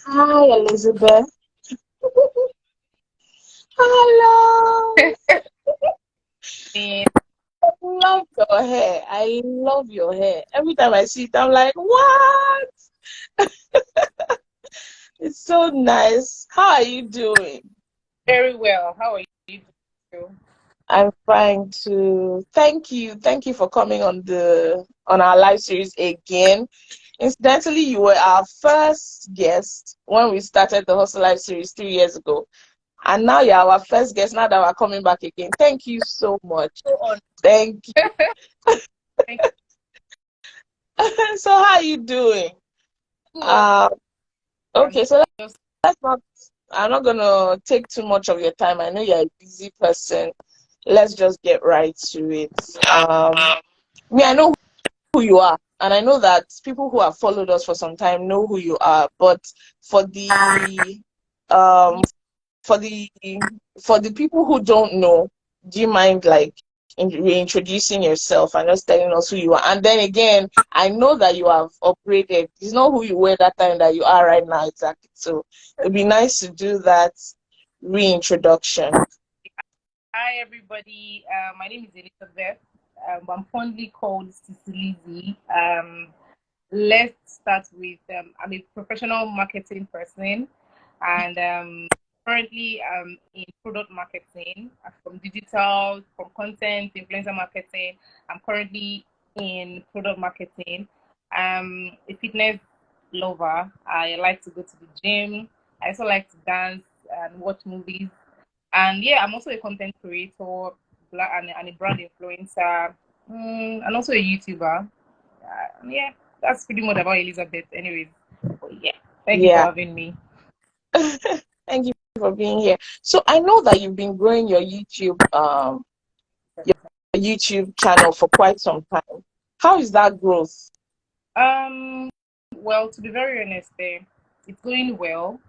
Hi, Elizabeth. Hello. Yeah, I love your hair. I love your hair. Every time I see it, I'm like, what? It's so nice. How are you doing? very well. How are you doing? I'm fine too. Thank you. Thank you for coming on our live series again. Incidentally, you were our first guest when we started the Hustle Live series 3 years ago. And now you're our first guest now that we're coming back again. Thank you so much. So on. Thank Thank you. So how are you doing? you. Good. Um, And okay, so just let's not I'm not gonna take too much of your time. I know you're a busy person. Let's just get right to it. Me, I know who you are, and I know that people who have followed us for some time know who you are. But for the um for the for the people who don't know, do you mind like reintroducing yourself and just telling us who you are? And then again, I know that you have upgraded. It's not who you were that time that you are right now exactly. So it'd be nice to do that reintroduction. hi everybody. My name is Elizabeth. I'm fondly called Sicilizi. Let's start with I'm a professional marketing person, and currently in product marketing from digital, from content, influencer marketing. I'm currently in product marketing. A fitness lover. I like to go to the gym. I also like to dance and watch movies. And yeah, I'm also a content creator and a brand influencer, and also a YouTuber. Yeah, that's pretty much about Elizabeth, anyways. But yeah, thank you for Yeah. having me. Thank you for being here. So I know that you've been growing your YouTube channel for quite some time. How is that growth? Um, well, to be very honest, it's going well.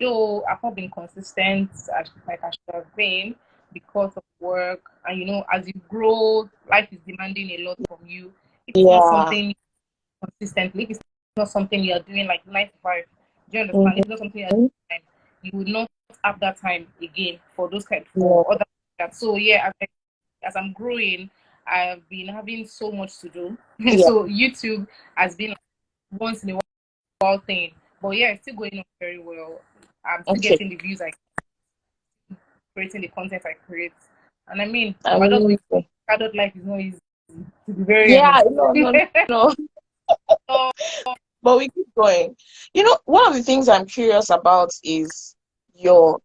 Though I've not been consistent as like I should have been because of work, and as you grow, life is demanding a lot from you. If it's not Yeah. something consistently, if it's not something you're doing like 9 to 5, do you understand? If Mhm. it's not something you're doing, you would not have that time again for those kind Yeah. for other that. So yeah, as I'm growing, I've been having so much to do. Yeah. So YouTube has been like once in a while thing. But yeah, it's still going on very well. I'm still Okay. getting the views I creating the content I create. And I mean, Amazing. adult life is not easy, to be very Yeah, honest. no, no, no. So But we keep going. One of the things I'm curious about is your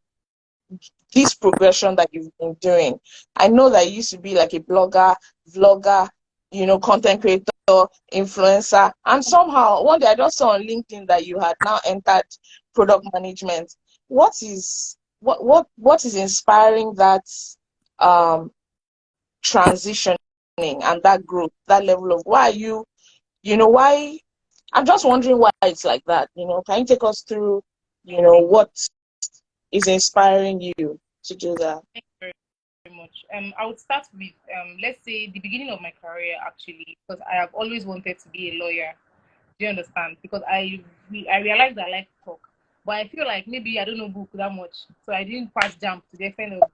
this progression that you've been doing. I know that you used to be like a blogger, vlogger, content creator, influencer, and somehow one day I just saw on LinkedIn that you had now entered product management. What is inspiring that um transitioning and that growth, that level of why you why I'm just wondering why it's like that. Can you take us through, what is inspiring you to do that? thank you very much. I would start with let's say the beginning of my career actually, because I have always wanted to be a lawyer. Do you understand? Because I realized I like to talk, but I feel like maybe I don't know book that much, so I didn't pass jump to the extent of.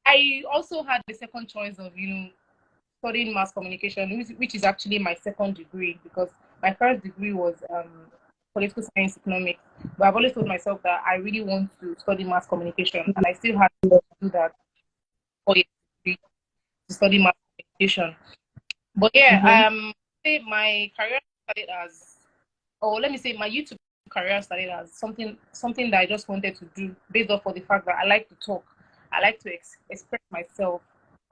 I also had the second choice of studying mass communication, which is actually my second degree because my first degree was political science economics. But I've always told myself that I really want to study mass communication, and I still had to do that for a degree to study mass communication. But Mm-hmm. yeah, say my career started as, or let me say, my YouTube career started as something that I just wanted to do based off of the fact that I like to talk, I like to express myself,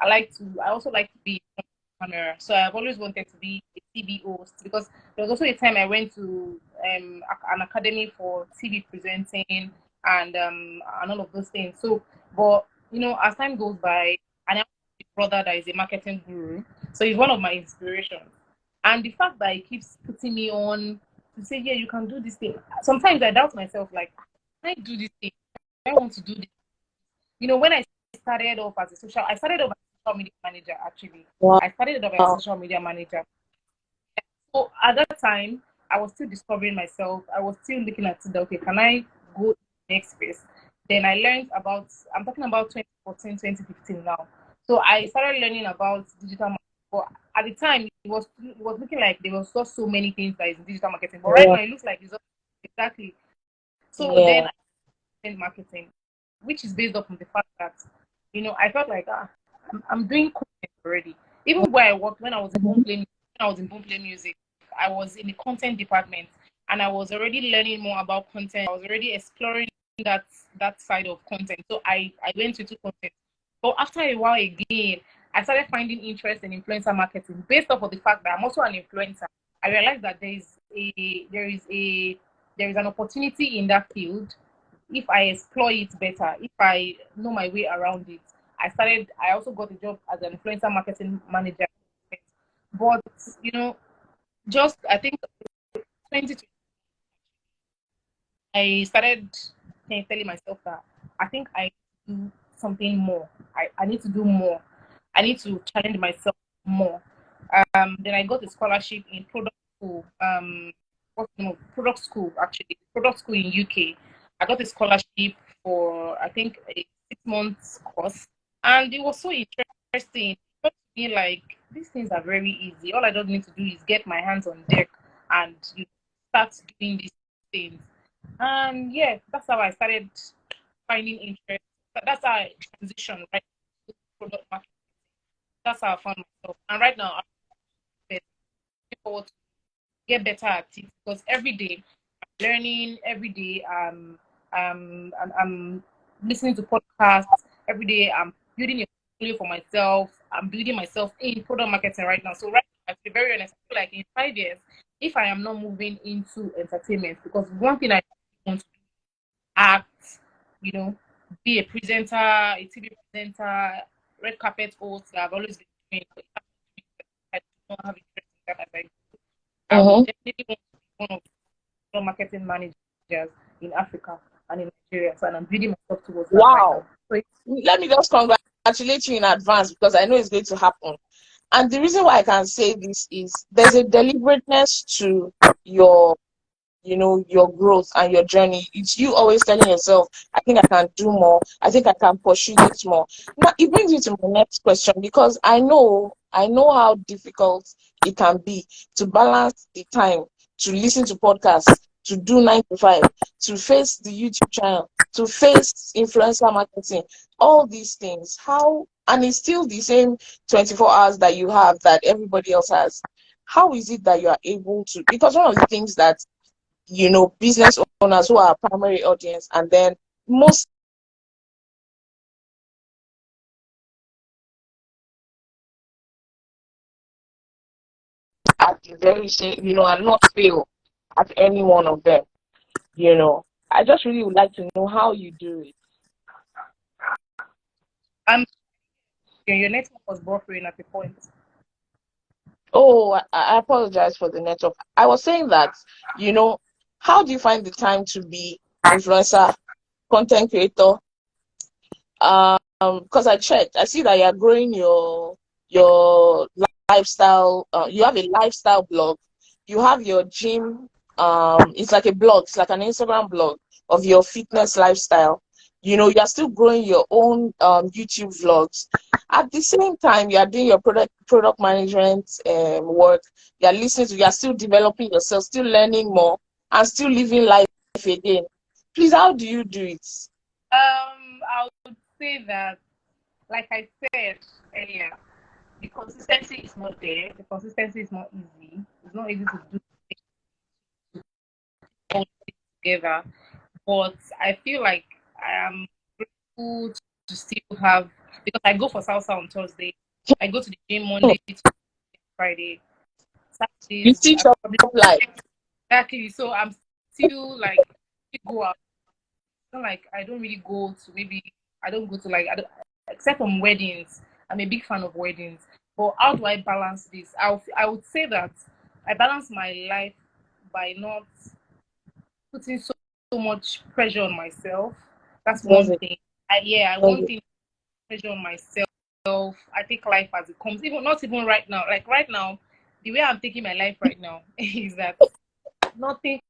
I also like to be on camera. So I've always wanted to be a TV host because there was also a time I went to an academy for TV presenting and all of those things. So, but as time goes by, and I have a brother that is a marketing guru, so he's one of my inspirations. And the fact that he keeps putting me on to say, yeah, you can do this thing. Sometimes I doubt myself, like, can I do this thing? I want to do this. When I started off as a social media manager, actually. Wow. I started off as a social media manager. So at that time, I was still discovering myself. I was still looking at it, okay, can I go next phase? Then I learned about, I'm talking about 2014, 2015 now. So I started learning about digital marketing. But at the time, it was looking like there was just so many things that is in digital marketing. But right Yeah. now, it looks like it's just exactly. So then Yeah. I started marketing, which is based off on the fact that, I felt like, I'm doing content already. Even where I worked, when I was in Mhm. Boomplay Music, I was in the content department, and I was already learning more about content. I was already exploring that that side of content. So I went into content. But after a while again, I started finding interest in influencer marketing based off of the fact that I'm also an influencer. I realized that there is an opportunity in that field if I explore it better, if I know my way around it. I also got a job as an influencer marketing manager. But, just I think 2020, I started telling myself that I think I do something more. I need to do more. I need to challenge myself more. Then I got a scholarship in product school. What's the name of product school actually? Product school in UK. I got a scholarship for I think a 6 months course, and it was so interesting. It felt to me like these things are very easy. All I just need to do is get my hands on deck and start doing these things. And yeah, that's how I started finding interest. That's how I transitioned right to product marketing. That's how I found myself. And right now, I'm looking forward to get better at it because every day I'm learning. Every day I'm listening to podcasts. Every day I'm building a portfolio for myself. I'm building myself in product marketing right now. So right now, to be very honest, I feel like in 5 years, if I am not moving into entertainment, because one thing I want to act, you know, be a presenter, a TV presenter, red carpet host. I've always been doing. But if I do not have interest in that, as I would Mhm. definitely want to be one of the marketing managers in Africa and in Nigeria. So, and I'm building myself towards that right now. Wow. So, Let me just congratulate you in advance because I know it's going to happen. And the reason why I can say this is there's a deliberateness to your your growth and your journey. It's you always telling yourself, I think I can do more, I think I can pursue this more. Now it brings me to my next question because I know how difficult it can be to balance the time to listen to podcasts, to do 9 to 5, to face the YouTube channel, to face influencer marketing, all these things. How, and it's still the same 24 hours that you have that everybody else has. How is it that you are able to, because one of the things that business owners who are our primary audience, and then most at the very same, and not fail at any one of them, you know. I just really would like to know how you do it. I'm your network was buffering at the point. Oh, I apologize for the network. I was saying that, you know, how do you find the time to be influencer, content creator? Because I checked, I see that you're growing your lifestyle. You have a lifestyle blog. You have your gym. It's like a blog. It's like an Instagram blog of your fitness lifestyle. You're still growing your own YouTube vlogs. At the same time, you are doing your product management work. You're still developing yourself, still learning more, and still living life again. Please, how do you do it? I would say that, like I said earlier, the consistency is not there. The consistency is not easy. It's not easy to do all together. But I feel like I am grateful to still have, because I go for salsa on Thursday. I go to the gym Monday to Friday. You Saturdays teach I up probably life. exactly. So I'm still like go out. It's not like I don't really go to, maybe I don't go to, like, I don't, except on weddings. I'm a big fan of weddings. But how do I balance this? I would say that I balance my life by not putting so much pressure on myself. That's Does one it? thing. I Does one it? thing, pressure on myself. I take life as it comes. Even not even right now. Like right now, the way I'm taking my life right now is that nothing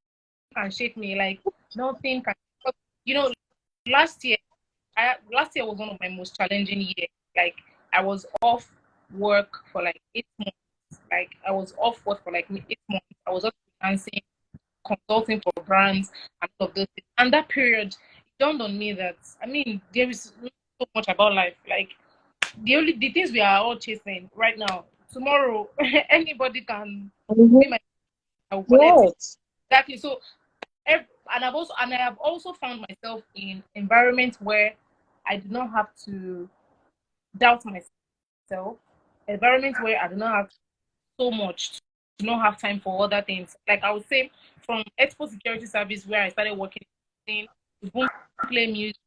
can shake me. Like nothing can. You know, last year, last year was one of my most challenging years. Like I was off work for like 8 months. Like I was off work for like 8 months. I was just dancing, consulting for brands, and all of those things. And that period, it dawned on me that I mean, there is not so much about life. Like the things we are all chasing right now. Tomorrow, anybody can Mm-hmm. be my I will collect it. Right. Exactly. So and I have also found myself in environments where I do not have to doubt myself. Environments where I do not have so much to not have time for other things. Like I would say, from Expo Security Service where I started working in to Boom Play Music,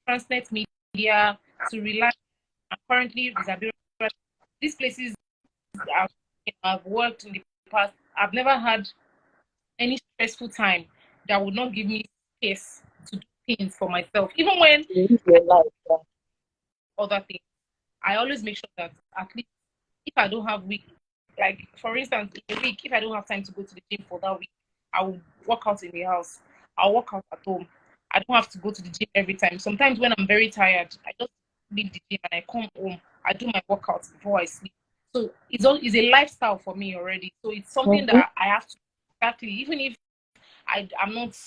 Transnet Media, to Relax, and currently Disability. These places I've worked in the past. I've never had any stressful time that would not give me space to do things for myself. Even when You live your life. Yeah. other things, I always make sure that at least if I don't have week, like for instance, in a week, if I don't have time to go to the gym for that week, I will work out in the house. I'll work out at home. I don't have to go to the gym every time. Sometimes when I'm very tired, I just leave the gym and I come home. I do my workouts before I sleep. So it's a lifestyle for me already. So it's something Mm-hmm. that I have to exactly, even if I'm not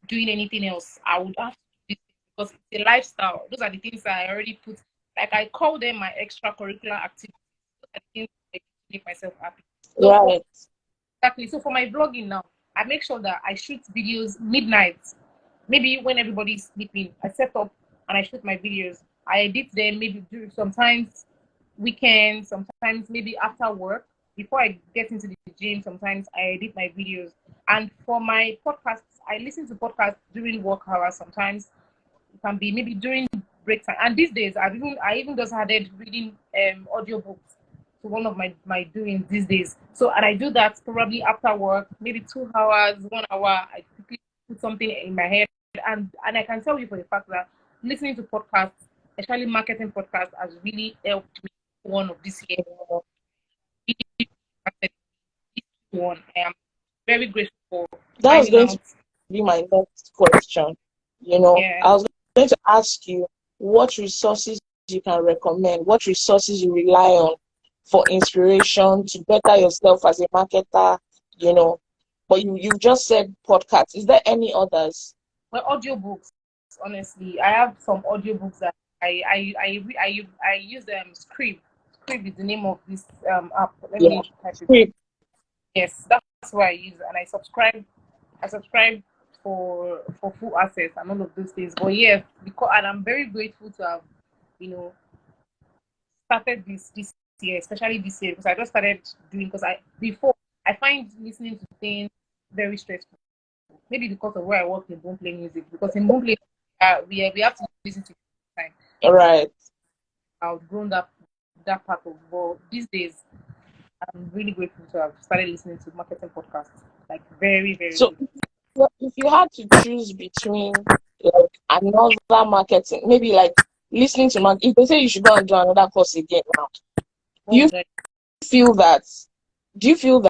doing anything else. I would have to do this because it's a lifestyle. Those are the things that I already put. Like I call them my extracurricular activities. Those are the things that make myself happy. So for Right. exactly. So for my vlogging now, I make sure that I shoot videos midnight. Maybe when everybody's sleeping, I set up and I shoot my videos. I edit them maybe sometimes weekends, sometimes maybe after work. Before I get into the gym, sometimes I edit my videos. And for my podcasts, I listen to podcasts during work hours. Sometimes it can be maybe during break time. And these days, I even just started reading audiobooks to one of my doings these days. So and I do that probably after work, maybe 2 hours, 1 hour. I quickly put something in my head, and I can tell you for the fact that listening to podcasts, especially marketing podcasts, has really helped me one of this year. Really impacted this one. I am very grateful for That was finding going to out. be my next question. You know, Yeah. I was going to ask you what resources you can recommend, what resources you rely on for inspiration to better yourself as a marketer, you know. But you just said podcasts. Is there any others? Well, audiobooks, honestly, I have some audiobooks that I use Scrib. Scrib is the name of this app. Let Yeah. me type it. Script. Yes, that's what I use, and I subscribe. I subscribe for full access and all of those things. But yeah, because and I'm very grateful to have, you know, started this year, especially this year, because I just started doing because I before I find listening to things very stressful. Maybe because of where I work in Boom Play Music. Because in Boom Play, we have to listen to time. All right. I've grown that part of. But these days, I'm really grateful to have started listening to marketing podcasts. Like very very So good. if you had to choose between like another marketing, maybe like listening to if they say you should go and do another course again now, do Oh you God. feel that do you feel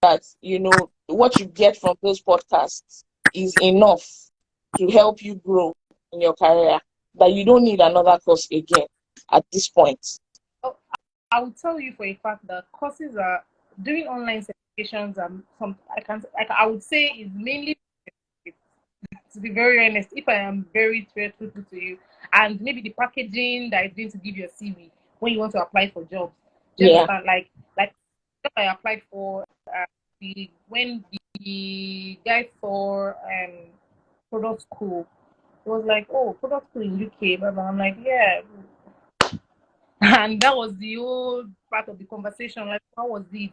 that you know what you get from those podcasts is enough to help you grow in your career, that you don't need another course again at this point? Oh, I will tell you for a fact that courses are doing online certifications. Some I would say is mainly, to be very honest, if I am very truthful to you, and maybe the packaging that is going to give your CV when you want to apply for jobs. Do you Yeah. understand? Like if I applied for when the guy for product school, it was like, oh, product school in UK, but I'm like, yeah, and that was the whole part of the conversation. Like, how was it?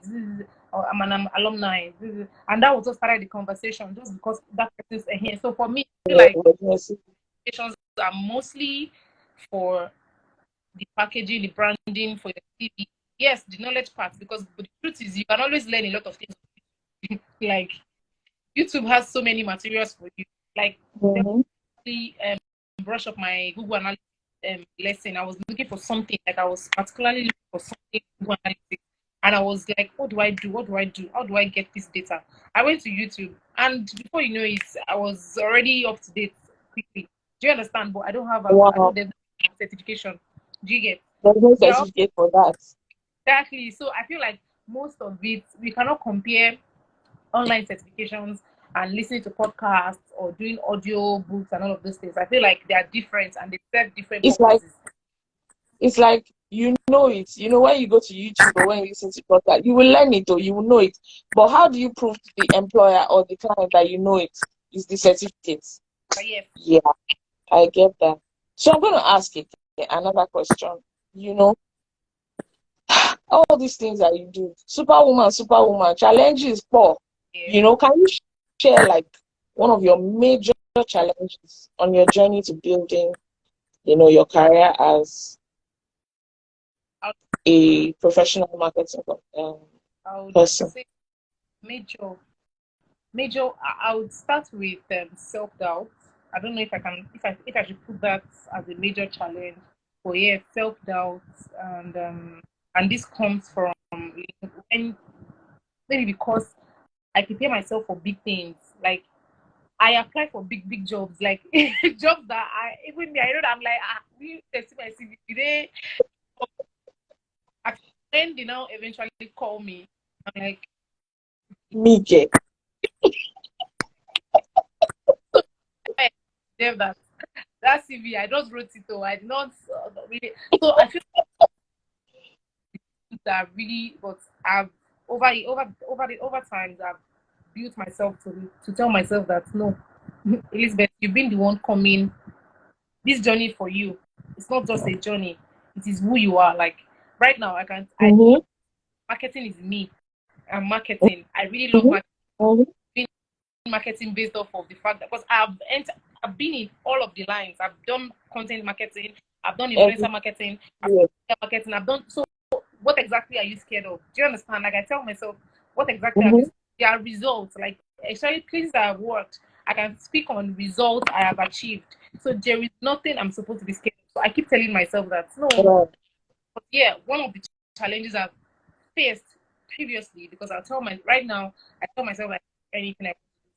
Oh, I'm an alumni, and that was just started the conversation just because that person's here. So for me, I feel Yeah, like yes. applications are mostly for the packaging, the branding, for your CV. Yes, the knowledge part, because but the truth is you can always learn a lot of things. Like YouTube has so many materials for you. Like Mm-hmm. definitely brush up my Google Analytics lesson. I was looking for something, like I was particularly looking for something in Google Analytics. And I was like, what do I do? What do I do? How do I get this data? I went to YouTube, and before you know it, I was already up to date quickly. Do you understand? But I don't have Wow. there's no certification. Do you get? There's no Yeah, certificate for that. exactly. So I feel like most of it, we cannot compare online certifications and listening to podcasts or doing audio books and all of those things. I feel like they are different and they serve different It's like purposes. it's like you know it. You know when you go to YouTube or when you listen to podcast, you will learn it or you will know it. But how do you prove to the employer or the client that you know it? Is the certificate? But yes, Yeah, I get that. So I'm going to ask it another question. You know, all these things that you do, superwoman, challenges, poor. yes. You know, can you share like one of your major challenges on your journey to building, your career as I would, a professional marketing I would person? say major, major. I would start with self doubt. I don't know if I can, if I should put that as a major challenge. But yeah, self doubt, and this comes from when maybe because I prepare myself for big things. Like I apply for big jobs, like jobs that I even me, I know that I'm like, we test my CV today. When they now eventually call me, I'm like, Mike. hey, Dev, that CV, I just wrote it, though. I did not really. So I feel that really, but I've over times, I've built myself to tell myself that no, Elizabeth, you've been the one coming this journey for you. It's not just a journey; it is who you are. Like right now, I Mm-hmm. marketing is me. I'm marketing. I really love Mm-hmm. Mm-hmm. marketing based off of the fact that because I've been in all of the lines. I've done content marketing, I've done Every influencer marketing, I've year. done marketing, I've done so what exactly are you scared of? Do you understand? Like I tell myself, what exactly are Mm-hmm. these? There are results, like especially places that I've worked, I can speak on results I have achieved. So there is nothing I'm supposed to be scared of. So I keep telling myself that no, Right. but yeah, one of the challenges I've faced previously because I'll tell my right now, I tell myself like anything I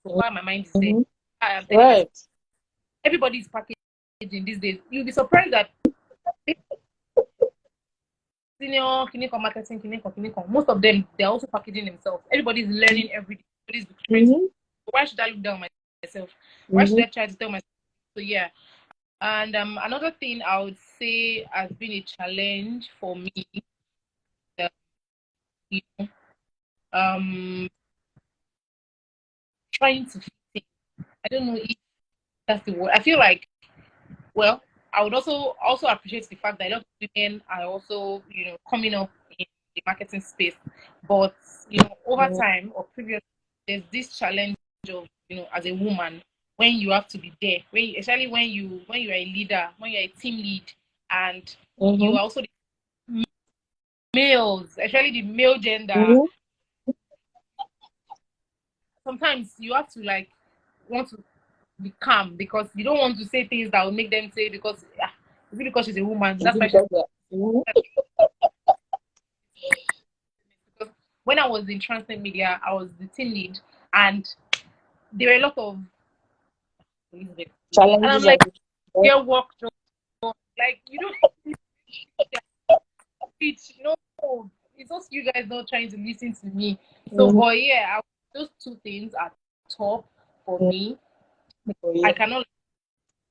so far my mind is there. Mm-hmm. I am telling myself Right. everybody is packaging these days. You'll be surprised that senior clinical marketing, clinical, most of them they're also packaging themselves. Everybody's learning every day. Everybody's trying to Mm-hmm. why should I look down myself? Why should Mm-hmm. I try to tell myself? So yeah. And another thing I would say has been a challenge for me, uh, you know, um, trying to fit in. I don't know if that's the word. I feel like, well, I would also appreciate the fact that a lot of women are also, coming up in the marketing space. But, over time or previously, there's this challenge of, as a woman, when you have to be there, especially when you're a leader, when you're a team lead, and you Mm-hmm. are also the males, especially the male gender. Mm-hmm. Sometimes you have to like want to be calm because you don't want to say things that will make them say because is it because she's a woman Is that's it why she's because mm-hmm. because when I was in Transnet Media I was the team lead and there were a lot of Elizabeth and I'm challenges like and your work job like you don't teach no it's just you guys not trying to listen to me so mm-hmm. but yeah those two things are top for me Oh, I yeah. cannot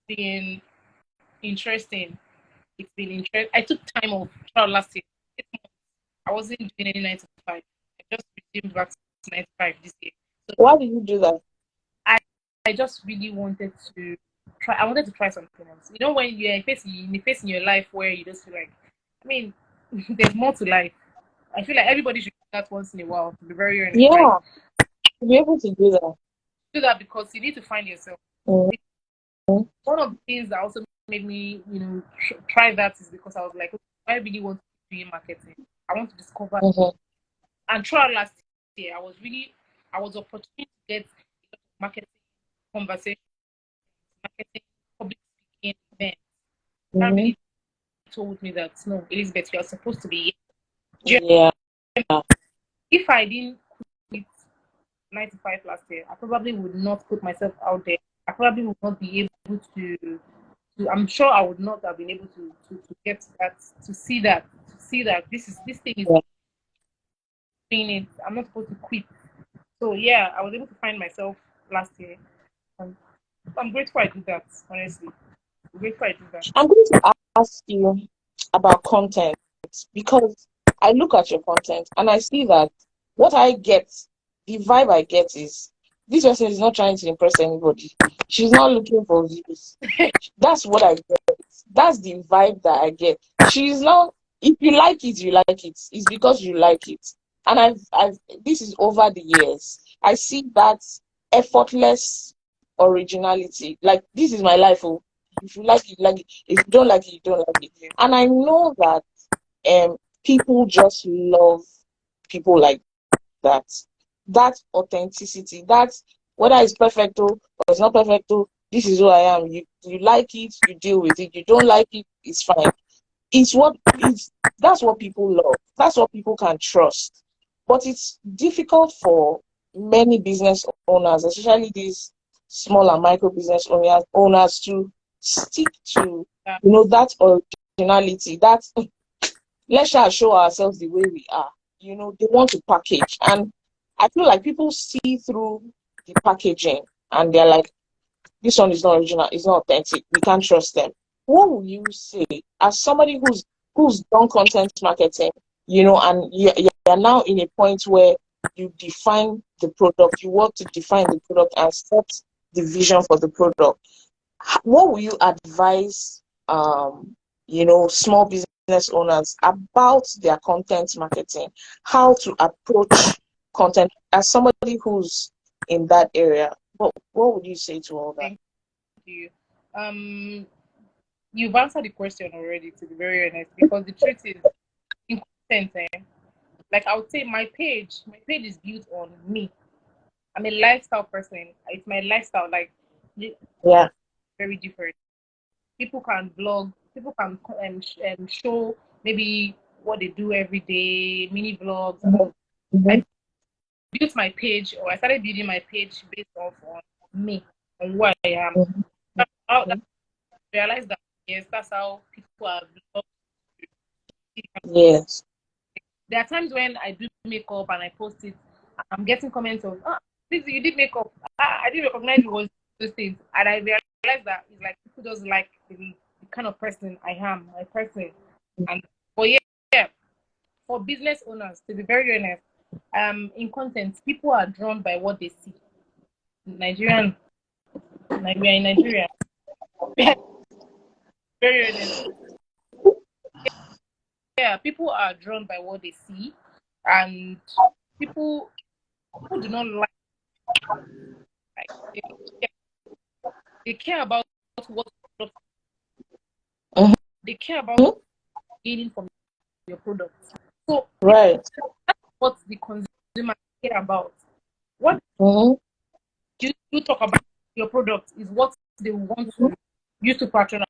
be interesting it's been interesting I took time off throughout last year I wasn't doing any 9 to 5. I just resumed back to 9 to 5 this year. So Why did you do that? I, I just really wanted to try. I wanted to try something else. You know, when you're in a phase in your life where you just feel like, I mean, there's more to life. I feel like everybody should do that once in a while. To be very honest, like Yeah, to be able to do that. do that because you need to find yourself. Mm-hmm. One of the things that also made me, try that is because I was like, I really want to be doing marketing. I want to discover Mm-hmm. and throughout last year, I was opportunity to get marketing conversation, marketing, public speaking events. That Mm-hmm. really told me that no, Elizabeth, you are supposed to be here. Yeah. if I didn't quit 95 last year, I probably would not put myself out there. I probably would not be able to I'm sure I would not have been able to get that, to see that this thing is doing it. I'm not supposed to quit. So yeah, I was able to find myself last year. And I'm grateful I did that, honestly. I'm grateful I did that. I'm going to ask you about content because I look at your content and I see that what I get, the vibe I get is this person is not trying to impress anybody. She's not looking for views. That's what I get. That's the vibe that I get. She's not, if you like it, you like it. It's because you like it. And this is over the years. I see that effortless originality. Like, this is my life. Oh. If you like it, like it. If you don't like it, you don't like it. And I know that people just love people like that. That authenticity, that's whether it's perfect or it's not perfect, this is who I am. You like it, you deal with it. You don't like it, it's fine. That's what people love. That's what people can trust. But it's difficult for many business owners, especially these small and micro business owners to stick to that originality. That let's just show ourselves the way we are. They want to package. And I feel like people see through the packaging and they're like, this one is not original, it's not authentic, we can't trust them. What would you say as somebody who's done content marketing, and you're now in a point where you define the product, you work to define the product and set the vision for the product. What will you advise small business owners about their content marketing, how to approach content as somebody who's in that area? What would you say to all that? Thank you. You've answered the question already, to be very honest, because the truth is, in content, like I would say, my page is built on me. I'm a lifestyle person. It's my lifestyle. Like, yeah, very different. People can blog. People can show maybe what they do every day, mini vlogs. Mm-hmm. I built my page, or I started building my page based off on me and who I am. Mm-hmm. I realized that yes, that's how people are. Yes. There are times when I do makeup and I post it, I'm getting comments of, this you did makeup. I didn't recognize it was those things, and I realized that it's like people just like the kind of person I am, my person. And for business owners, to be very honest, in content, people are drawn by what they see. We are in Nigeria. Very honest. Yeah, people are drawn by what they see, and people do not like they care about what they care about gaining from your product. So right, that's what the consumer care about. What you talk about your product is what they want to use to patronize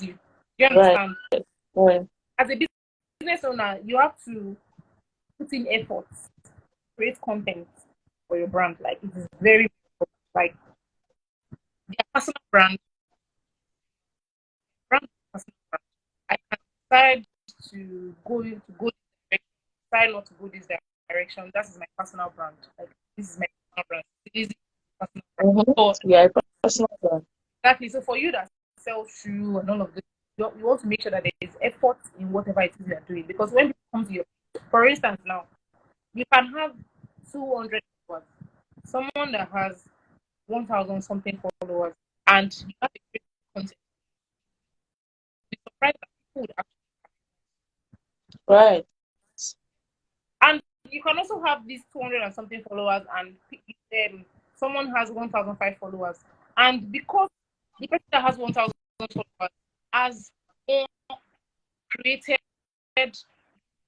you. Do you understand? Right. As a business owner, you have to put in efforts, create content for your brand. Like, it is very like their personal brand. Personal brand. I can decide to go this direction, decide not to go this direction. That is my personal brand. Like, this is my personal brand. This is personal brand. So, yeah, personal brand. Exactly. So for you that sell shoe and all of this, you want to make sure that there is effort in whatever it is you're doing. Because when people come to you, for instance, now you can have 200 followers, someone that has 1,000 something followers, and you have a great content. You're surprised that people would actually. Right. And you can also have these 200 and something followers, and someone has 1,005 followers, and because the person that has 1,000 followers has more created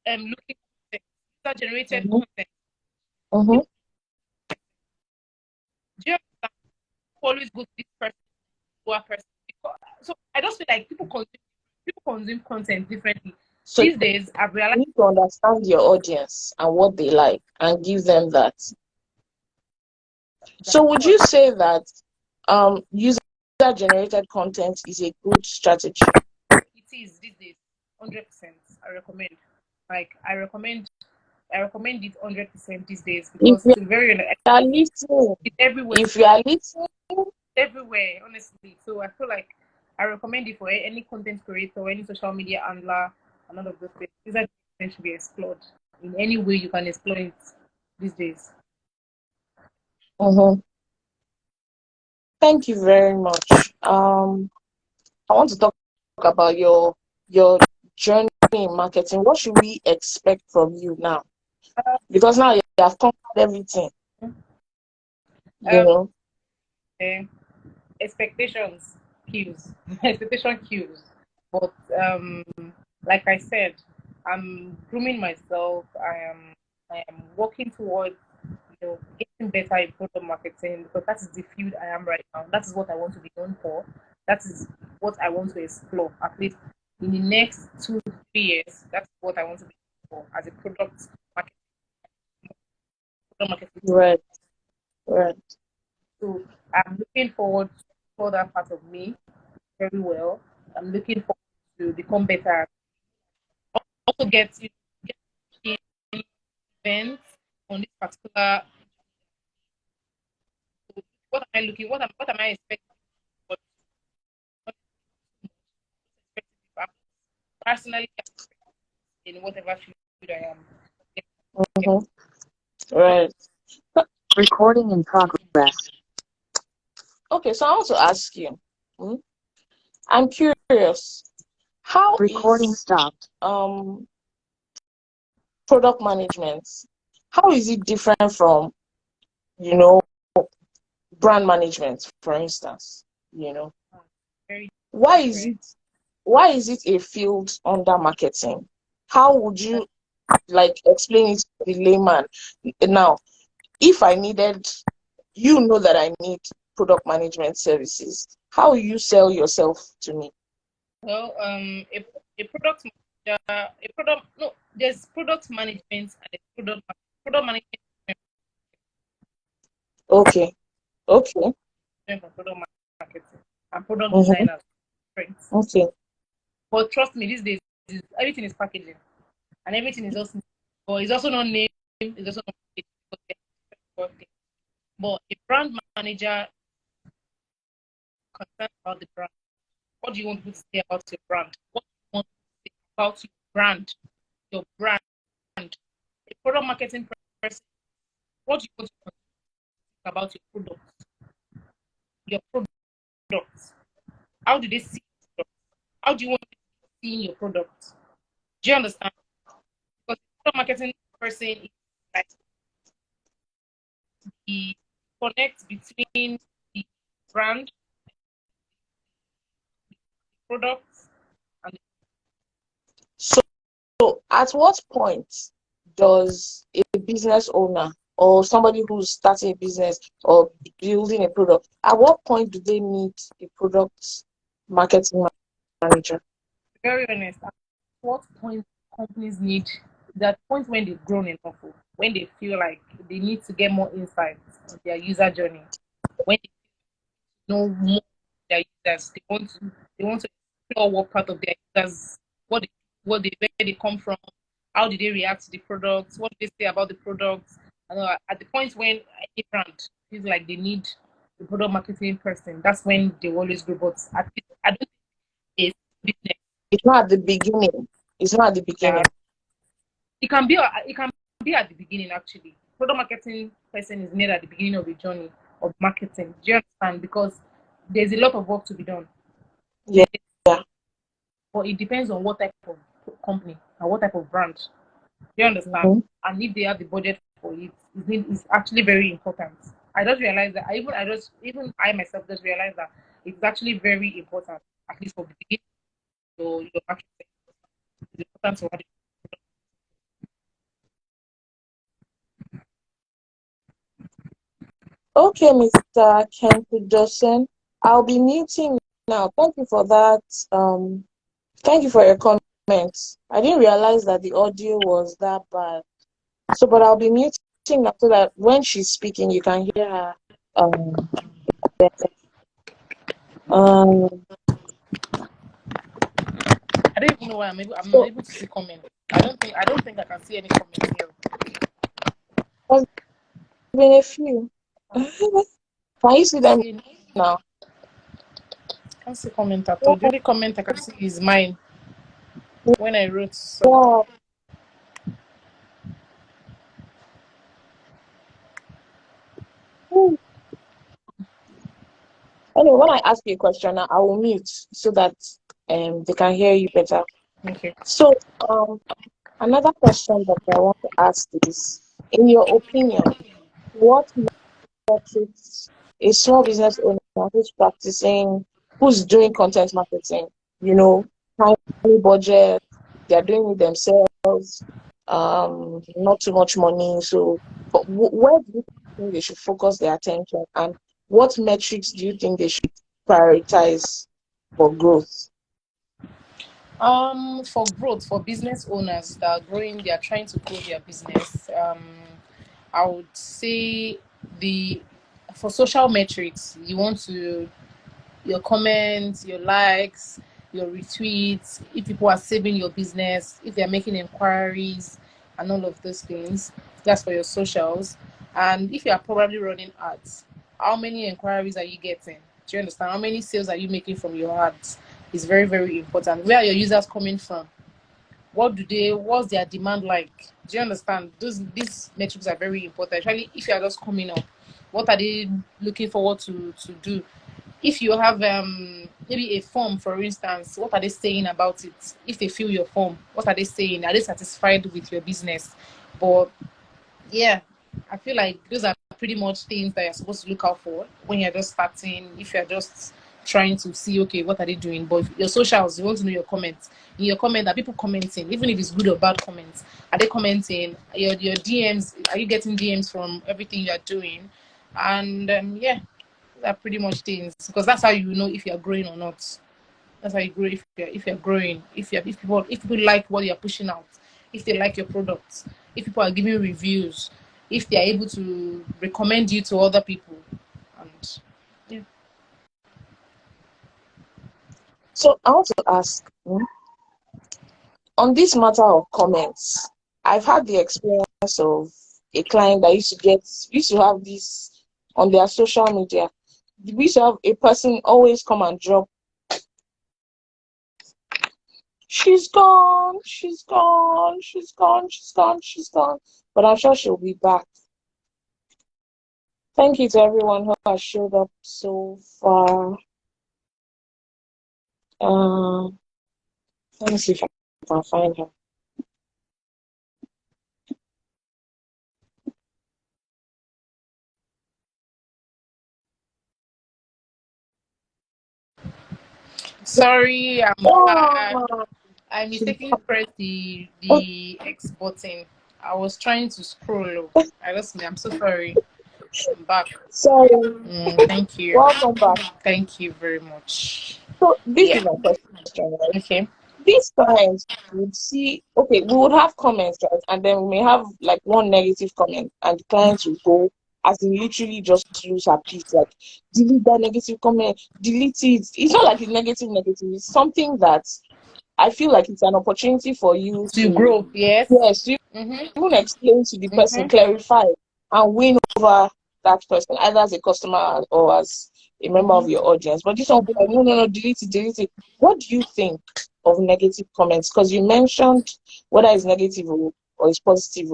looking content, user generated content. Mm-hmm. Do you understand? Always go to this person, to a person. So I just feel like people consume content differently. So These days, I've you realized need to understand your audience and what they like and give them that. that, So of would course, you say that user generated content is a good strategy? it is these days 100%. I recommend. Like I recommend it 100% these days If because you to be very honest, are listening, it's everywhere. if you are listening, Everywhere, honestly. So I feel like I recommend it for any content creator, any social media handler, and all of those things. These are things should be explored in any way you can explore it these days. mhm. Thank you very much. I want to talk about your journey in marketing. What should we expect from you now? Because now you have conquered everything, you Um, know. eh, expectations kills. Expectation kills. But like I said, I'm grooming myself. I am working towards getting better in product marketing because that is the field I am right now. That is what I want to be known for. That is what I want to explore. At least in the next 2 3 years, that's what I want to be known for as a market, product marketing. Right, right. So I'm looking forward to that part of me very well. I'm looking forward to become better. Also get events on this particular. What am I looking? What am I expecting? What personally in whatever field I am. Mm-hmm. Right. Recording in progress. Okay, so I want to ask you. hmm, I'm curious. How Recording is stopped. product management? How is it different from, you know, brand management, for instance? You know, Very why is different. it why is it a field under marketing? How would you like explain it to the layman? Now, if I needed, you know that I need product management services. How will you sell yourself to me? Well, a product manager, a product no, there's product management and there's product management Okay, okay, for product marketing and product mm-hmm. designers. Right. Okay, But trust me, these days everything is packaging and everything is also, but it's also not name. It's also not marketing. But a brand manager concerned about the brand. What do you want to say about your brand? What do you want to say about your brand? Your brand. A product marketing person. What do you want to say about your product? Your product. How do they see your product? How do you want to see your product? Do you understand? Because a product marketing person is like the connect between the brand, products, and so at what point does a business owner or somebody who's starting a business or building a product, at what point do they need a product marketing manager? very honest. At what point companies need that point when they've grown enough, when they feel like they need to get more insights on their user journey, when they know more of their users, they want to explore what part of their users, what they, where they come from, how did they react to the products, what did they say about the products. And at the point when any brand feels like they need a product marketing person, that's when they always grow. But I don't think it's business. It's not at the beginning. It's not at the Yeah, beginning. it can be at the beginning actually. Product marketing person is near at the beginning of a journey of marketing. Do you understand? Because there's a lot of work to be done. Yeah. Yeah. But it depends on what type of company and what type of brand. Do you understand? Mm-hmm. And if they have the budget for it, it's actually very important. I just realized that even I myself just realized that it's actually very important, at least for the beginning your marketing. It's important to have it. Okay, Mr. Kenku Johnson. I'll be muting now. Thank you for that. Thank you for your comment. comments. I didn't realize that the audio was that bad. So, but I'll be muting her so that when she's speaking, you can hear her. Um, um, I don't even know why I'm not so able to see comment. I don't think I can see any comment here. there's been a few. Can you see them See, now? I can't see comment at all. The only comment I can see is mine when I wrote something. Yeah. Anyway, when I ask you a question, now, I will mute so that they can hear you better. Okay. So another question that I want to ask is, in your opinion, what metrics a small business owner who's practicing, who's doing content marketing, you know, tiny budget, they're doing it themselves, not too much money. So, but where do you think they should focus their attention, and what metrics do you think they should prioritize for growth? For growth, for business owners that are growing, they are trying to grow their business. I would say the for social metrics, you want to your comments, your likes, your retweets, if people are saving your business, if they're making inquiries, and all of those things. That's for your socials. And if you are probably running ads, how many inquiries are you getting? Do you understand? How many sales are you making from your ads? Is very, very important. Where are your users coming from? What's their demand like? Do you understand? These metrics are very important, especially if you are just coming up. What are they looking forward to do? If you have maybe a form, for instance, what are they saying about it? If they fill your form, what are they saying? Are they satisfied with your business? But yeah, I feel like those are pretty much things that you're supposed to look out for when you're just starting. If you're just trying to see, okay, what are they doing? But your socials, you want to know your comments. In your comment, are people commenting, even if it's good or bad comments? Are they commenting? Your DMs, are you getting DMs from everything you're doing? And yeah, those are pretty much things, because that's how you know if you're growing or not. That's how you grow. If you're growing, if people like what you're pushing out, if they like your products, if people are giving reviews, if they are able to recommend you to other people, and yeah. So I want to ask, on this matter of comments, I've had the experience of a client that used to have this on their social media. We used to have a person always come and drop, she's gone, she's gone, she's gone, she's gone, she's gone. But I'm sure she'll be back. Thank you to everyone who has showed up so far. Let me see if I can find her. Sorry, Oh, I she's mistakenly pressed the X button. I was trying to scroll. I'm so sorry. I'm back. sorry. Thank you. Welcome back. Thank you very much. So this Yeah. is my question, right? Okay. These clients would see, okay, we would have comments, right? And then we may have like one negative comment, and the clients will go, as in literally just lose her peace, like delete that negative comment, delete it. It's not like it's negative. It's something that I feel like it's an opportunity for you To to, grow. Yes. yes, to Mhm. even explain to the person, Mhm. clarify, and win over that person, either as a customer or as a member of Mhm. your audience. But this one, be like, no, delete it, delete it. What do you think of negative comments? Because you mentioned whether it's negative or it's positive,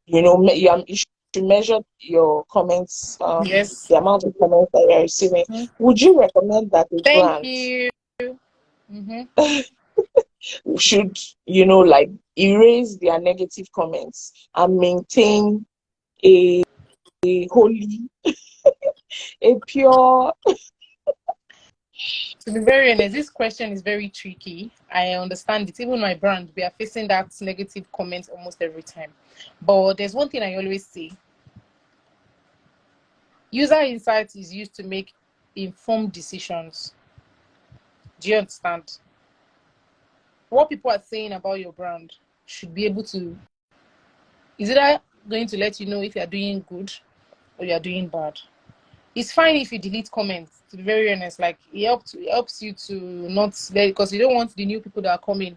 you should measure your comments, Yes. the amount of comments that you're receiving. Mhm. Would you recommend that a Thank brand you. Mhm. should, like erase their negative comments and maintain a holy, a pure. To be very honest, this question is very tricky. I understand it. Even my brand, we are facing that negative comment almost every time. But there's one thing I always say: user insight is used to make informed decisions. Do you understand? what people are saying about your brand should be able to, is either going to let you know if you're doing good or you're doing bad. It's fine if you delete comments, to be very honest. Like it helps you to not, because you don't want the new people that are coming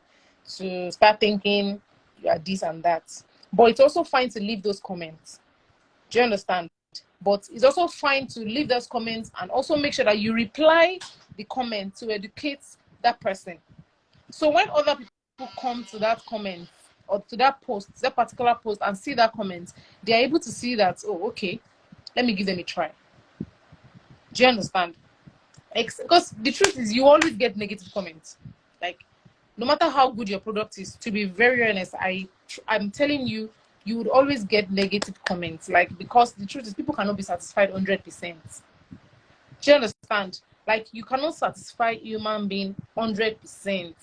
to start thinking you are this and that. But it's also fine to leave those comments. Do you understand? But it's also fine to leave those comments and also make sure that you reply the comment to educate that person. So when other people come to that comment or to that post, that particular post, and see that comment, they are able to see that, oh, okay, let me give them a try. Do you understand? Because the truth is, you always get negative comments. Like, no matter how good your product is, to be very honest, I'm telling you, you would always get negative comments. Like, because the truth is, people cannot be satisfied 100%. Do you understand? Like, you cannot satisfy human being 100%.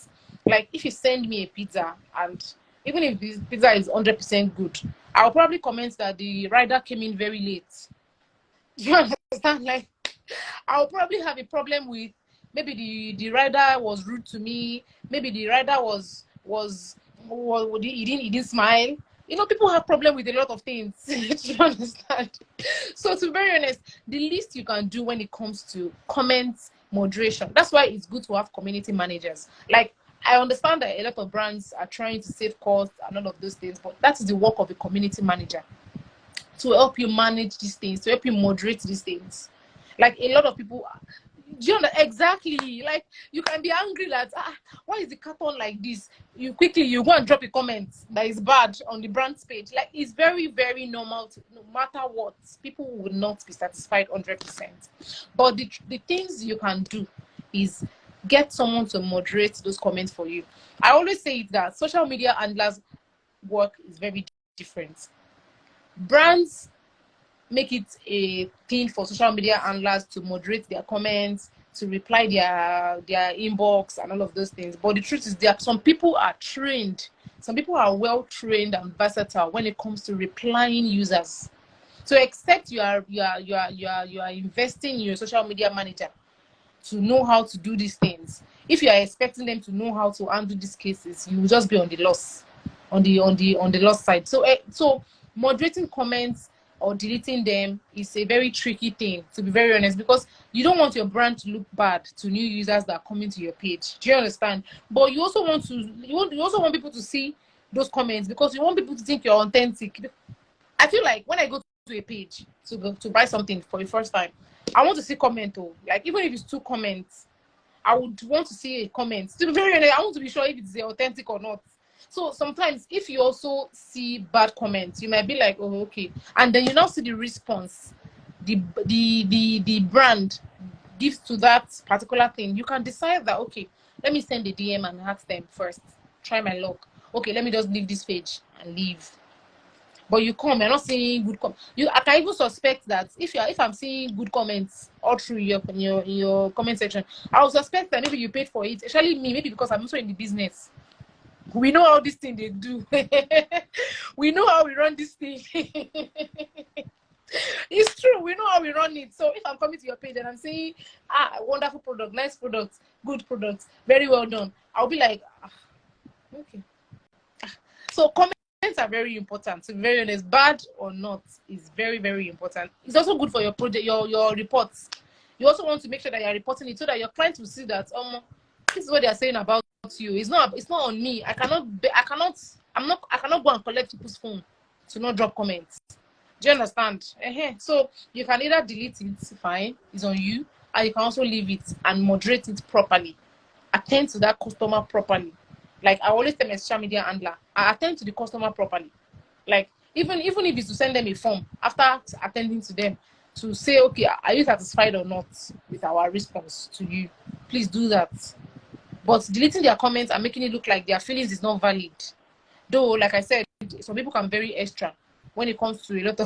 Like, if you send me a pizza, and even if this pizza is 100% good, I'll probably comment that the rider came in very late. Do you understand? Like, I'll probably have a problem with maybe the rider was rude to me. Maybe the rider he didn't smile. You know, people have problem with a lot of things. Do you understand? So to be very honest, the least you can do when it comes to comments moderation. That's why it's good to have community managers. Like, I understand that a lot of brands are trying to save costs and all of those things, but that is the work of a community manager, to help you manage these things, to help you moderate these things. Like, a lot of people, do you know, exactly, like, you can be angry that, why is the carton like this? You go and drop a comment that is bad on the brand's page. Like, it's very, very normal no matter what, people will not be satisfied 100%. But the things you can do is get someone to moderate those comments for you. I always say that social media handlers' work is very different. Brands make it a thing for social media handlers to moderate their comments, to reply their inbox and all of those things. But the truth is, there some people are trained. Some people are well trained and versatile when it comes to replying users. So except you are investing in your social media manager to know how to do these things, if you are expecting them to know how to handle these cases, you will just be on the loss, on the loss side. So moderating comments or deleting them is a very tricky thing, to be very honest, because you don't want your brand to look bad to new users that are coming to your page. Do you understand? But you also want people to see those comments, because you want people to think you're authentic. I feel like when I go to a page to buy something for the first time, I want to see comment. Like, even if it's 2 comments, I would want to see a comment. To be very honest, I want to be sure if it's authentic or not. So sometimes if you also see bad comments, you might be like, oh, okay. And then you now see the response the brand gives to that particular thing. You can decide that, okay, let me send a DM and ask them first. Try my luck. Okay, let me just leave this page and leave. But you're not seeing good comments. I can even suspect that if I'm seeing good comments all through your comment section, I will suspect that maybe you paid for it. Especially me, maybe because I'm also in the business. We know how this thing they do. We know how we run this thing. It's true. We know how we run it. So if I'm coming to your page and I'm saying, wonderful product, nice product, good product, very well done, I'll be like, okay. So comments are very important. To be very honest, bad or not is very, very important. It's also good for your project, your reports. You also want to make sure that you're reporting it so that your clients will see that this is what they are saying about you. It's not on me. I cannot go and collect people's phone to not drop comments. Do you understand? So you can either delete it, fine, it's on you, and you can also leave it and moderate it properly. Attend to that customer properly. Like, I always tell my social media handler, I attend to the customer properly. Like, even if it's to send them a form after attending to them, to say, okay, are you satisfied or not with our response to you? Please do that. But deleting their comments and making it look like their feelings is not valid. Though, like I said, some people can be very extra when it comes to a lot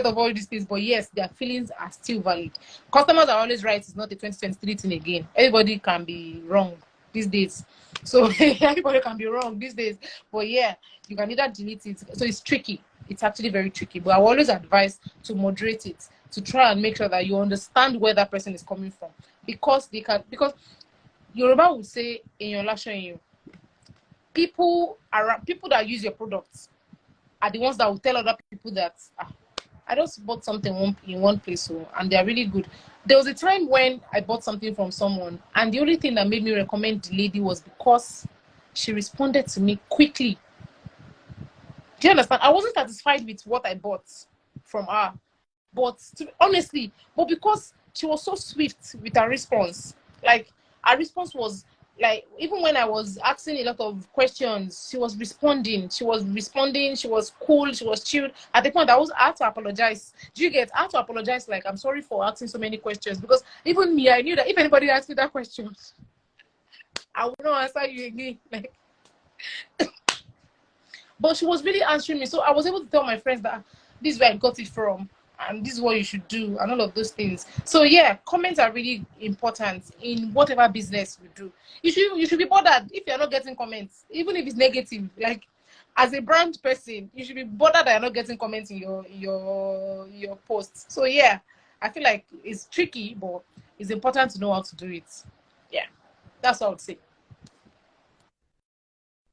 of all these things. But yes, their feelings are still valid. Customers are always right. It's not a 2023 thing again. Everybody can be wrong these days. So everybody can be wrong these days. But yeah, you can either delete it. So it's tricky. It's actually very tricky. But I will always advise to moderate it, to try and make sure that you understand where that person is coming from. Because Yoruba would say, in your lasho in you. people that use your products are the ones that will tell other people that I just bought something in one place, so, and they are really good. There was a time when I bought something from someone, and the only thing that made me recommend the lady was because she responded to me quickly. Do you understand? I wasn't satisfied with what I bought from her, but honestly, but because she was so swift with her response, like her response was like, even when I was asking a lot of questions, she was responding. She was cool. She was chilled. At the point, I had to apologize. Do you get? I had to apologize. Like, I'm sorry for asking so many questions, because even me, I knew that if anybody asked me that question, I would not answer you again. Like, but she was really answering me, so I was able to tell my friends that this is where I got it from, and this is what you should do, and all of those things. So yeah, comments are really important in whatever business you do. You should be bothered if you're not getting comments, even if it's negative. Like, as a brand person, you should be bothered that you're not getting comments in your posts. So yeah, I feel like it's tricky, but it's important to know how to do it. Yeah, that's what I would say.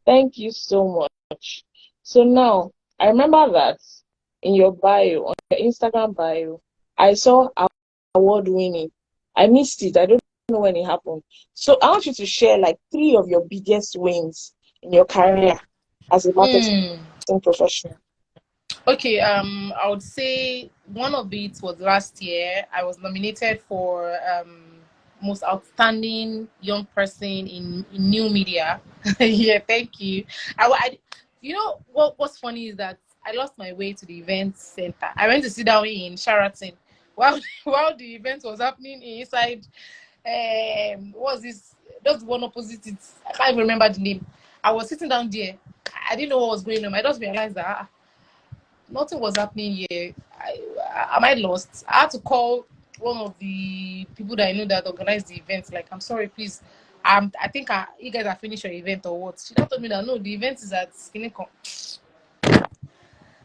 Thank you so much. So now, I remember that in your bio, on your Instagram bio, I saw award winning. I missed it. I don't know when it happened. So I want you to share like 3 of your biggest wins in your career as a marketing professional. Okay, I would say one of it was last year. I was nominated for most outstanding young person in new media. Yeah, thank you. You know what's funny is that I lost my way to the event center. I went to sit down in Sheraton while while the event was happening inside. What was this? Just one opposite it. I can't even remember the name. I was sitting down there. I didn't know what was going on. I just realized that nothing was happening here. Am I lost? I had to call one of the people that I know that organized the event. Like, I'm sorry, please. I think you guys have finished your event or what? She told me that no, the event is at Skinicon.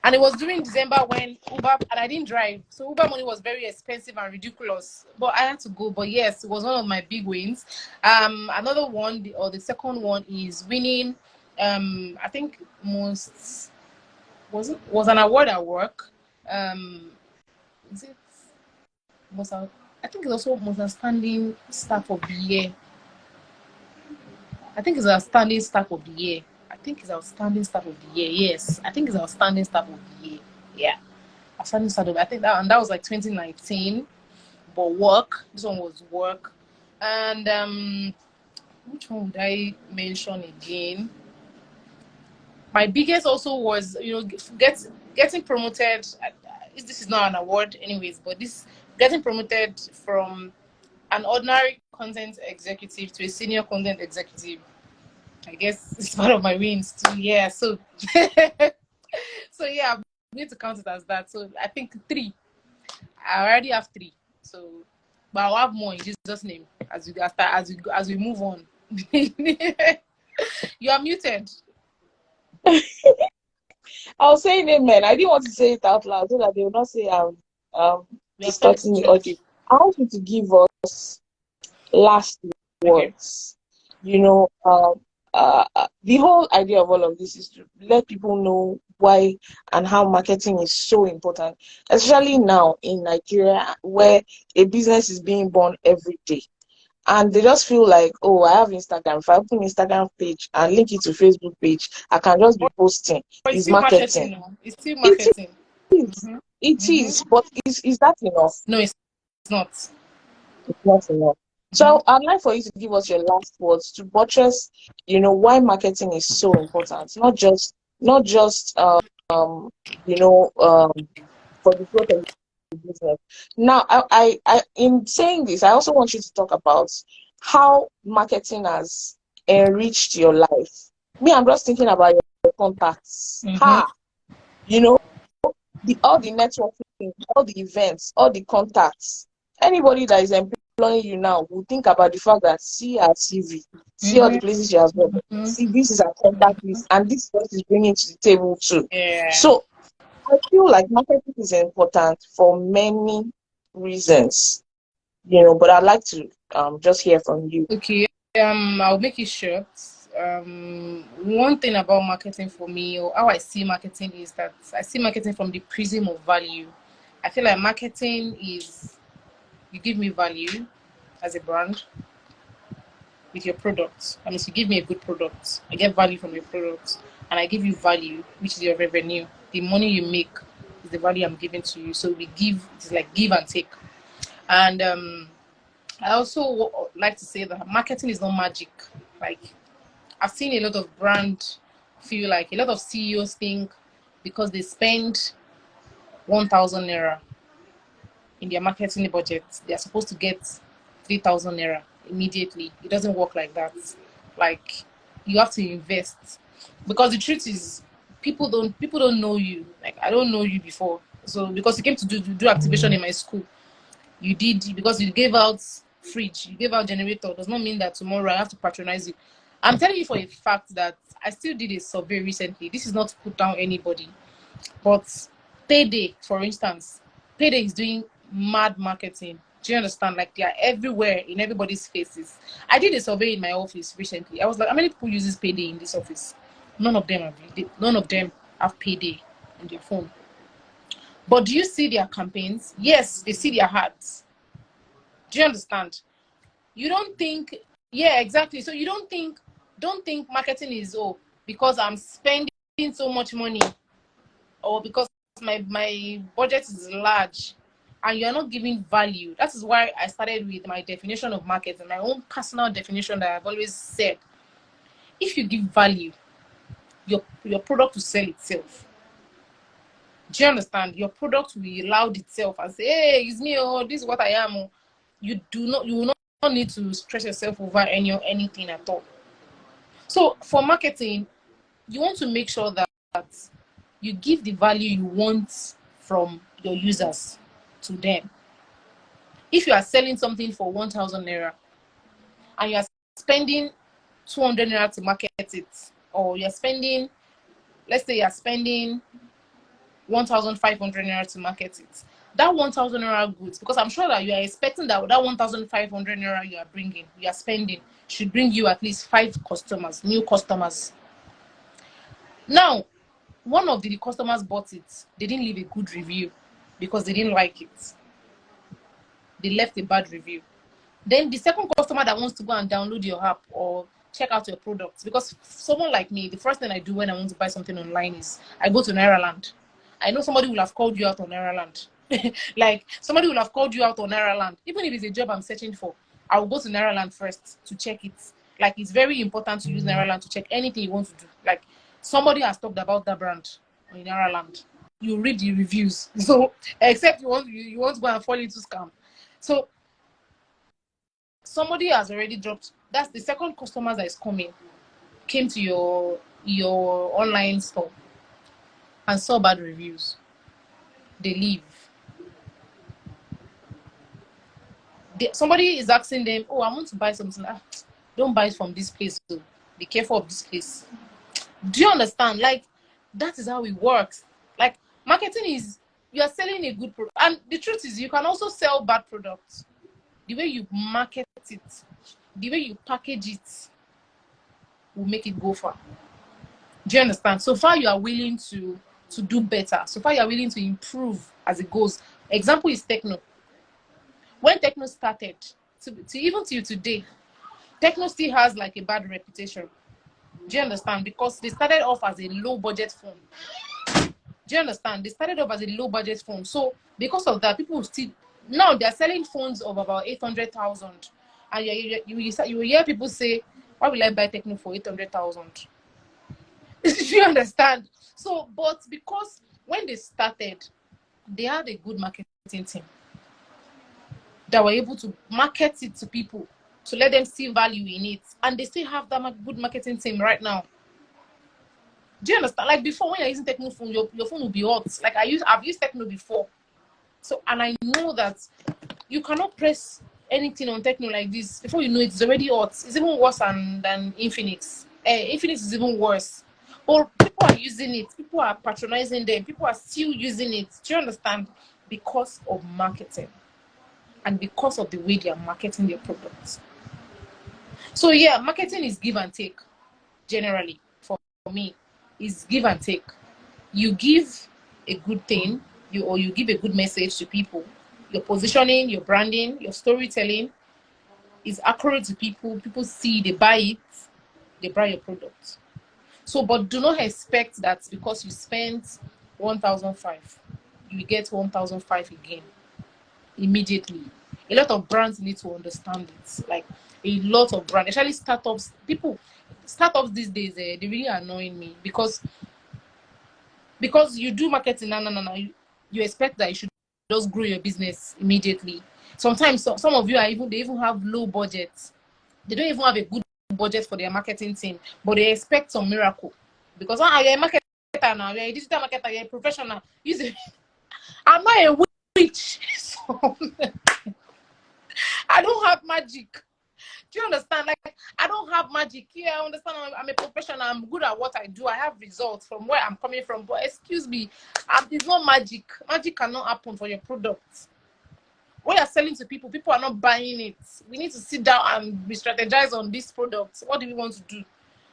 And it was during December when Uber, and I didn't drive. So Uber money was very expensive and ridiculous. But I had to go. But yes, it was one of my big wins. Another one, the second one is winning. I think was an award at work. Is it most? I think it's also most outstanding staff of the year. I think it's outstanding staff of the year. I think it's outstanding staff of the year. Yes, I think it's outstanding staff of the year. Yeah, outstanding staff of. I think that was like 2019. But work. This one was work. And which one would I mention again? My biggest also was, getting promoted. This is not an award anyways, but this getting promoted from an ordinary content executive to a senior content executive. I guess it's part of my wins too. Yeah, so so yeah, I'm going to count it as that. So I think 3. I already have 3. So, but I'll have more in Jesus' name as we move on. You are muted. I'll say amen. I didn't want to say it out loud so that they will not say distorting the audio. I want you to give us last words. The whole idea of all of this is to let people know why and how marketing is so important, especially now in Nigeria, where a business is being born every day. And they just feel like, oh, I have Instagram. If I open Instagram page and link it to Facebook page, I can just be posting. It's It's marketing. It's still marketing. It is, but is that enough? No, it's not. It's not enough. So I'd like for you to give us your last words to buttress, why marketing is so important. Not just for the growth of the business. Now, I in saying this, I also want you to talk about how marketing has enriched your life. Me, I'm just thinking about your contacts. All the networking, all the events, all the contacts. Anybody that is employing you now will think about the fact that see her CV, see all the places she has worked. See, this is her contact list, and this is what she's bringing to the table too. Yeah. So I feel like marketing is important for many reasons, but I'd like to just hear from you. Okay. I'll make it short. one thing about marketing for me, or how I see marketing, is that I see marketing from the prism of value. I feel like marketing is, you give me value as a brand with your products. I mean, you give me a good product, I get value from your products, and I give you value, which is your revenue. The money you make is the value I'm giving to you. So we give, it's like give and take. And I also like to say that marketing is not magic. Like, I've seen a lot of brand feel like, a lot of CEOs think because they spend 1,000 naira in their marketing budget, they are supposed to get 3,000 naira immediately. It doesn't work like that. Like, you have to invest, because the truth is, people don't know you. Like, I don't know you before. So because you came to do activation in my school, you did, because you gave out fridge, you gave out generator, does not mean that tomorrow I have to patronize you. I'm telling you for a fact that I still did a survey recently. This is not to put down anybody, but Payday, for instance, Payday is doing mad marketing. Do you understand? Like, they are everywhere in everybody's faces. I did a survey in my office recently. I was like, how many people uses Payday in this office? None of them have Payday on their phone. But do you see their campaigns? Yes, they see their ads. Do you understand? You don't think, yeah, exactly. So you don't think marketing is, oh, because I'm spending so much money, or because my budget is large, and you're not giving value. That is why I started with my definition of marketing, my own personal definition that I've always said. If you give value, your product will sell itself. Do you understand? Your product will loud itself and say, hey, it's me, oh, this is what I am. Oh. You will not need to stress yourself over anything at all. So for marketing, you want to make sure that you give the value you want from your users to them. If you are selling something for 1,000 naira and you are spending 200 naira to market it, or you're spending, let's say you're spending 1,500 naira to market it, that 1,000 naira goods, because I'm sure that you are expecting that 1,500 naira you are spending should bring you at least 5 customers, new customers. Now, one of the customers bought it, they didn't leave a good review because they didn't like it. They left a bad review. Then the second customer that wants to go and download your app or check out your products, because someone like me, the first thing I do when I want to buy something online is I go to Nairaland. I know somebody will have called you out on Nairaland. Like, somebody will have called you out on Nairaland. Even if it's a job I'm searching for, I will go to Nairaland first to check it. Like, it's very important to use Nairaland to check anything you want to do. Like, somebody has talked about that brand on Nairaland. You read the reviews. So, except you want to go and fall into scam. So, somebody has already dropped. That's the second customer that is coming. Came to your online store and saw bad reviews. They leave. Somebody is asking them, oh, I want to buy something. Don't buy it from this place. So be careful of this place. Do you understand? Like, that is how it works. Like, marketing is, you are selling a good product. And the truth is, you can also sell bad products. The way you market it, the way you package it will make it go far. Do you understand? So far, you are willing to do better. So far, you are willing to improve as it goes. Example is Techno. When Techno started, to even till today, Techno still has like a bad reputation. Do you understand? Because they started off as a low budget phone. Do you understand? They started off as a low budget phone. So because of that, people still, now they're selling phones of about 800,000. And you hear people say, why will I buy Techno for 800,000? Do you understand? So, but because when they started, they had a good marketing team that were able to market it to people, to let them see value in it. And they still have that good marketing team right now. Do you understand? Like, before, when you're using Techno phone, your phone will be hot. Like, I've used Techno before. So, and I know that you cannot press anything on Techno like this. Before you know it, it's already hot. It's even worse than Infinix. Infinix is even worse. But people are using it. People are patronizing them. People are still using it. Do you understand? Because of marketing. And because of the way they are marketing their products. So yeah, marketing is give and take. generally for me is give and take. You give a good thing, you give a good message to people. Your positioning, your branding, your storytelling is accurate to people. People see, they buy it, they buy your product. So, but do not expect that because you spent 1,005, you get 1,005 again immediately. A lot of brands need to understand it. Like a lot of brands, especially startups, startups these days, they really annoying me because you do marketing, no. You expect that you should just grow your business immediately. Sometimes some of you they even have low budgets. They don't even have a good budget for their marketing team, but they expect some miracle because you're a marketer now, you're a digital marketer, you're a professional. I'm not a witch, so I don't have magic. Do you understand? Like, I don't have magic. Yeah, I understand. I'm a professional. I'm good at what I do. I have results from where I'm coming from. But excuse me, it's not magic. Magic cannot happen for your products. What you're selling to people, people are not buying it. We need to sit down and re-strategize on this product. What do we want to do?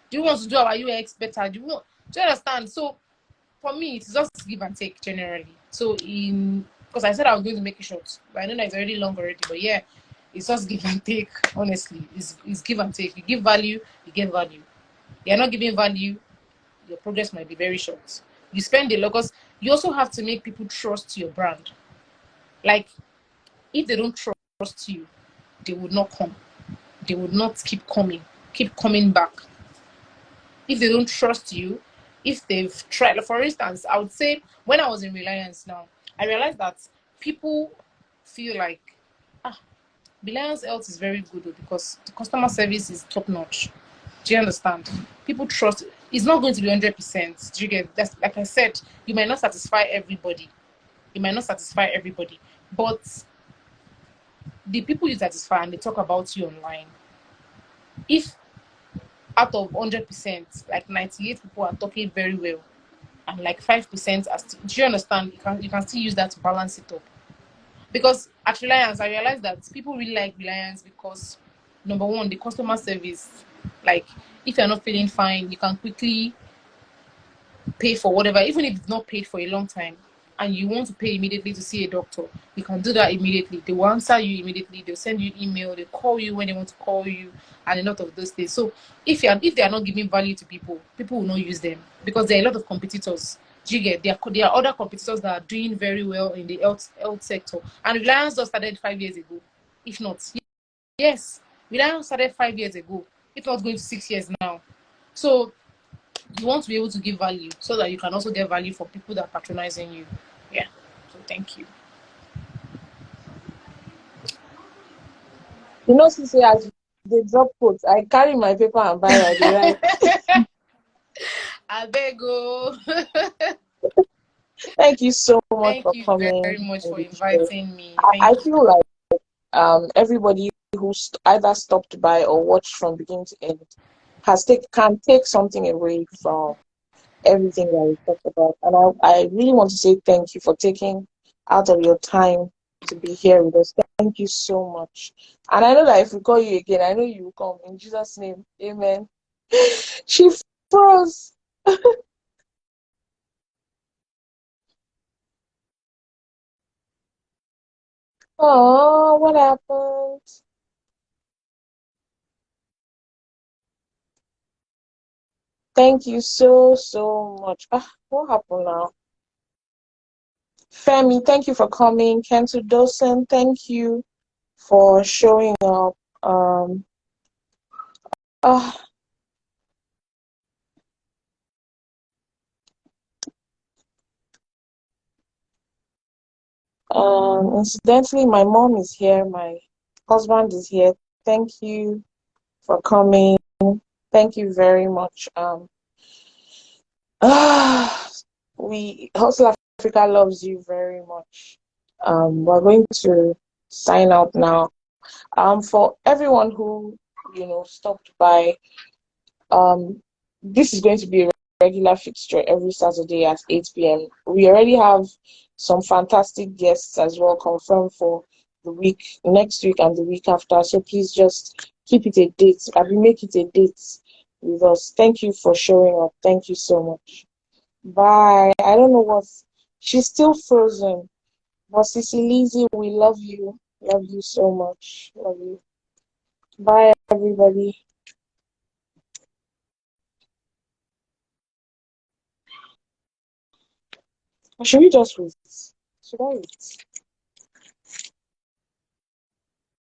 Do you want to do our UX better? Do you understand? So for me, it's just give and take generally. So because I said I was going to make it short, but I know that it's already long already. But yeah, it's just give and take. Honestly, it's give and take. You give value, you get value. You're not giving value, your progress might be very short. You spend a lot because you also have to make people trust your brand. Like if they don't trust you, they would not come. They would not keep coming back. If they don't trust you, if they've tried, for instance, I would say when I was in Reliance now, I realized that people feel like, Reliance Health is very good because the customer service is top notch. Do you understand? People trust. It's not going to be 100%. Do you get that? Like I said, you might not satisfy everybody. But the people you satisfy and they talk about you online, if out of 100%, like 98 people are talking very well, and like 5% are still, do you understand? You can still use that to balance it up. Because at Reliance, I realized that people really like Reliance because number one, the customer service. Like if you're not feeling fine, you can quickly pay for whatever, even if it's not paid for a long time, and you want to pay immediately to see a doctor, you can do that immediately. They will answer you immediately. They'll send you email. They call you when they want to call you, and a lot of those things. So if they are not giving value to people, people will not use them because there are a lot of competitors. Do you get? There are other competitors that are doing very well in the health sector, and Reliance just started 5 years ago, if not. Yes, Reliance started 5 years ago, if not going to 6 years now. So you want to be able to give value so that you can also get value from people that are patronizing you. Yeah. So thank you. You know, Sisi, as they drop quotes, I carry my paper and biro, I dey write. Abego. Thank you so much Thank for you very coming much on for the show. inviting me. I Thank you. feel like everybody who either stopped by or watched from beginning to end can take something away from everything that we talked about. And I really want to say thank you for taking out of your time to be here with us. Thank you so much. And I know that if we call you again, I know you will come. In Jesus' name, amen. She froze. Oh, what happened? Thank you so much. What happened now? Femi, thank you for coming. Kentu Dosen, thank you for showing up. Uh, Incidentally, my mom is here. My husband is here. Thank you for coming. Thank you very much. We Hustle Africa loves you very much. We're going to sign out now. For everyone who stopped by, this is going to be a regular fixture every Saturday at 8 p.m. We already have some fantastic guests as well confirmed for the week, next week and the week after. So please just keep it a date. I will make it a date. with us. Thank you for showing up. Thank you so much. Bye. I don't know what's she's still frozen. But Sissy Lizzie, we love you. Love you so much. Love you. Bye everybody. Should we just wait? Should I wait?